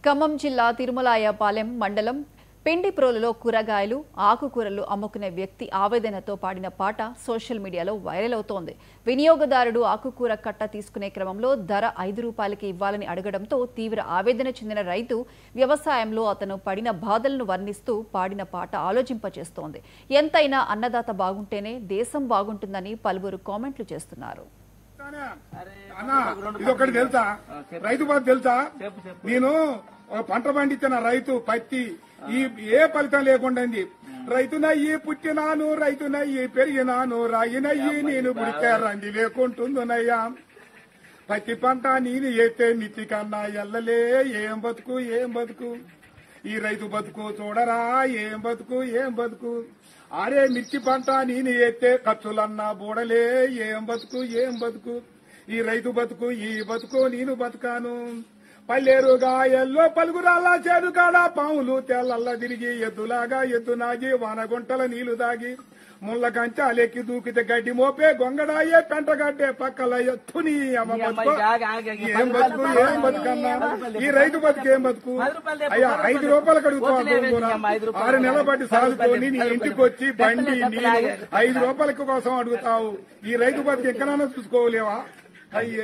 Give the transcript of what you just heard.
ఖమ్మం జిల్లా తిరుమలాయపాలెం మండలం పెండిప్రోలులో కూరగాయలు ఆకుకూరలు అమ్ముకునే వ్యక్తి ఆవేదనతో పాడిన పాట సోషల్ మీడియాలో వైరల్ అవుతోంది. వినియోగదారుడు ఆకుకూర కట్ట తీసుకునే క్రమంలో ధర 5 రూపాయలకి ఇవ్వాలని అడగడంతో తీవ్ర ఆవేదన చెందిన రైతు వ్యవసాయంలో అతను పడిన బాధలను వర్ణిస్తూ పాడిన పాట ఆలోచింపచేస్తోంది. ఎంతైనా అన్నదాత బాగుంటేనే దేశం బాగుంటుందని పలువురు కామెంట్లు చేస్తున్నారు. ఇదొకటి తెలుసా, రైతు బాధ తెలుసా? నేను పంట పండించిన రైతు పత్తి ఏ ఫలితం లేకుండా రైతునయ్యి పుట్టినాను, రైతునయ్యి పెరిగినాను, రాయినయ్యి నేను పుడితే రండి లేకుంటుందనయ్యా. పత్తి పంట నేను ఎత్తే నిత్తి కన్నా ఎల్లలే ఏం బతుకు ఏం బతుకు, ఈ రైతు బతుకు చూడరా ఏం బతుకు ఏం బతుకు. ఆరే మిర్చి పంట నేను ఎత్తే ఖర్చులన్నా బూడలే ఏం బతుకు ఏం బతుకు, ఈ రైతు బతుకు ఈ బతుకు నేను బతుకాను. పల్లెరు గాయల్లో పలుగురాల్లా చేను కాడ పాములు తెల్లల్లా తిరిగి ఎద్దులాగా ఎద్దు నాగి వానగుంటల నీళ్లు దాగి ముళ్ళ కంచాలెక్కి దూకితే గడ్డి మోపే గొంగడాయే పెంటగడ్డే పక్కల ఎత్తుని అమ్మ బతుకు ఏం బతుకు ఏం బతుకన్నా, ఈ రైతు బతుకు ఏం బతుకు. అయ్యా 5 రూపాయలు అడుగుతావు, 6 నెలల బట్టి సాదుకొని నీ ఇంటికి వచ్చి బండి నీళ్ళు 5 రూపాయల కోసం అడుగుతావు. ఈ రైతు బతుకు ఎక్కడైనా చూసుకోలేవా? అయ్యో.